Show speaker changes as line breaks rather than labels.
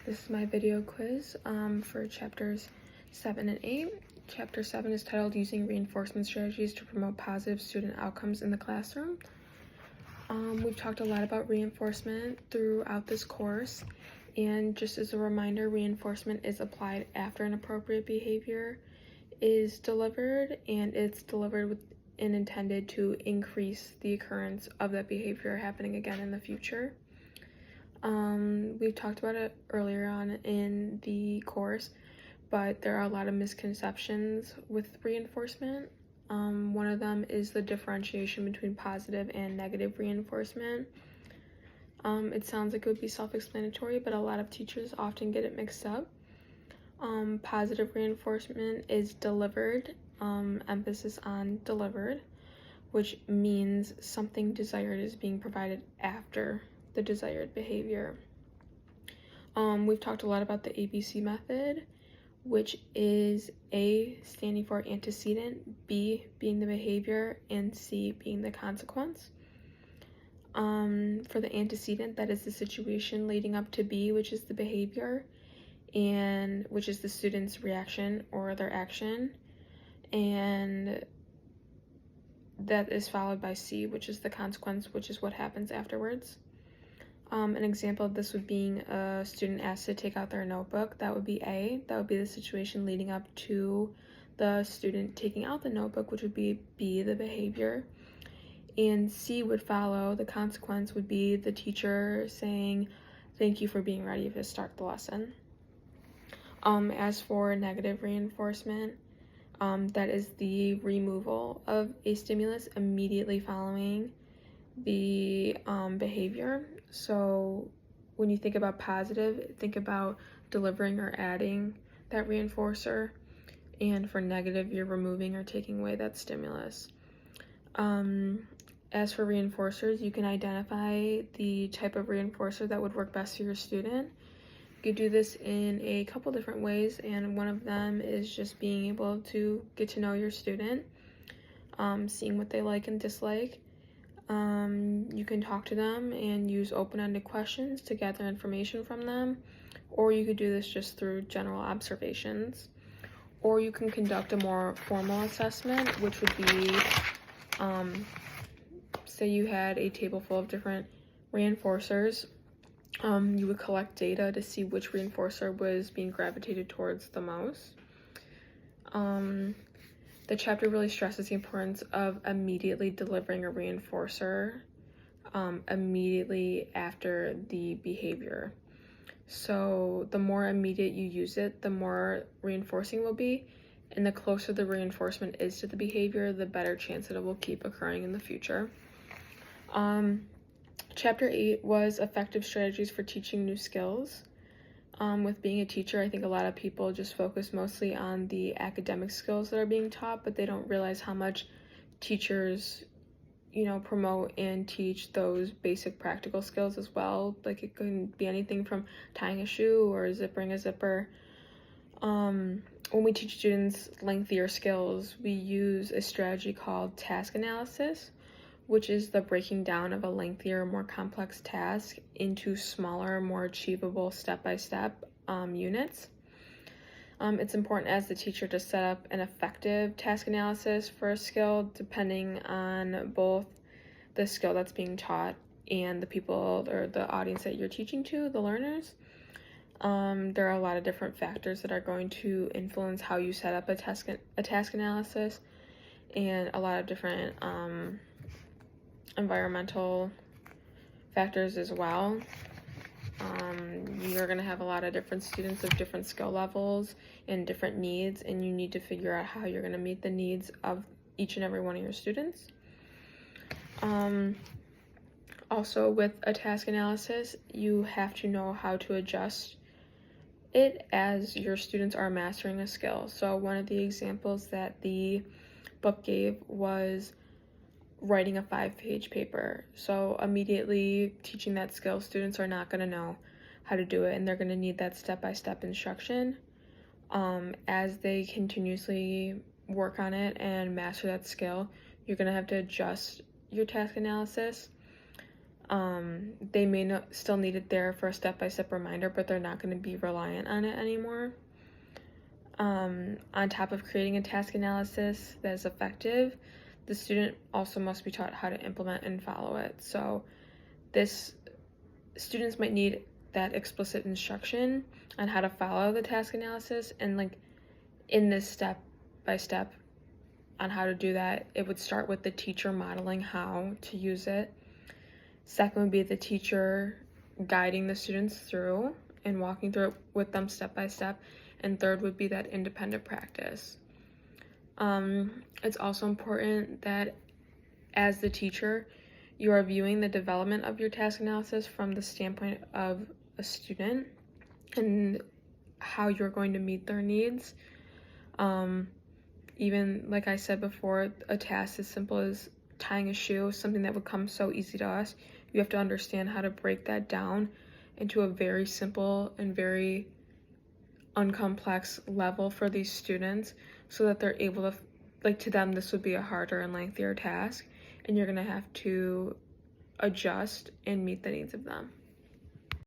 This is my video quiz for chapters 7 and 8. Chapter 7 is titled Using Reinforcement Strategies to Promote Positive Student Outcomes in the Classroom. We've talked a lot about reinforcement throughout this course, and just as a reminder, reinforcement is applied after an appropriate behavior is delivered, and it's delivered with and intended to increase the occurrence of that behavior happening again in the future. We've talked about it earlier on in the course, but there are a lot of misconceptions with reinforcement. One of them is the differentiation between positive and negative reinforcement. It sounds like it would be self-explanatory, but a lot of teachers often get it mixed up. Positive reinforcement is delivered, emphasis on delivered, which means something desired is being provided after the desired behavior. We've talked a lot about the ABC method, which is A standing for antecedent, B being the behavior, and C being the consequence. For the antecedent, that is the situation leading up to B, which is the behavior, and which is the student's reaction or their action, and that is followed by C, which is the consequence, which is what happens afterwards. An example of this would be a student asked to take out their notebook. That would be A. That would be the situation leading up to the student taking out the notebook, which would be B, the behavior. And C would follow. The consequence would be the teacher saying, "Thank you for being ready to start the lesson." As for negative reinforcement, that is the removal of a stimulus immediately following the behavior. So when you think about positive, think about delivering or adding that reinforcer, and for negative, you're removing or taking away that stimulus. As for reinforcers, you can identify the type of reinforcer that would work best for your student. You could do this in a couple different ways, and one of them is just being able to get to know your student, seeing what they like and dislike. You can talk to them and use open-ended questions to gather information from them, or you could do this just through general observations, or you can conduct a more formal assessment, which would be, say you had a table full of different reinforcers. You would collect data to see which reinforcer was being gravitated towards the most. The chapter really stresses the importance of immediately delivering a reinforcer immediately after the behavior. So the more immediate you use it, the more reinforcing will be, and the closer the reinforcement is to the behavior, the better chance that it will keep occurring in the future. Chapter 8 was effective strategies for teaching new skills. With being a teacher, I think a lot of people just focus mostly on the academic skills that are being taught, but they don't realize how much teachers, promote and teach those basic practical skills as well. Like it can be anything from tying a shoe or zippering a zipper. When we teach students lengthier skills, we use a strategy called task analysis, which is the breaking down of a lengthier, more complex task into smaller, more achievable step-by-step units. It's important as the teacher to set up an effective task analysis for a skill, depending on both the skill that's being taught and the people or the audience that you're teaching to, the learners. There are a lot of different factors that are going to influence how you set up a task analysis, and a lot of different environmental factors as well. You're going to have a lot of different students of different skill levels and different needs, and you need to figure out how you're going to meet the needs of each and every one of your students. Also, with a task analysis, you have to know how to adjust it as your students are mastering a skill. So one of the examples that the book gave was writing a 5-page paper. So immediately teaching that skill, students are not going to know how to do it, and they're going to need that step-by-step instruction. As they continuously work on it and master that skill, you're going to have to adjust your task analysis. They may not still need it there for a step-by-step reminder, but they're not going to be reliant on it anymore. On top of creating a task analysis that is effective, the student also must be taught how to implement and follow it. So students might need that explicit instruction on how to follow the task analysis, and like in this step by step on how to do that, it would start with the teacher modeling how to use it. Second would be the teacher guiding the students through and walking through it with them step by step. And third would be that independent practice. It's also important that as the teacher, you are viewing the development of your task analysis from the standpoint of a student and how you're going to meet their needs. Even like I said before, a task as simple as tying a shoe, something that would come so easy to us, you have to understand how to break that down into a very simple and very uncomplex level for these students so that they're able to, like, to them this would be a harder and lengthier task, and you're going to have to adjust and meet the needs of them.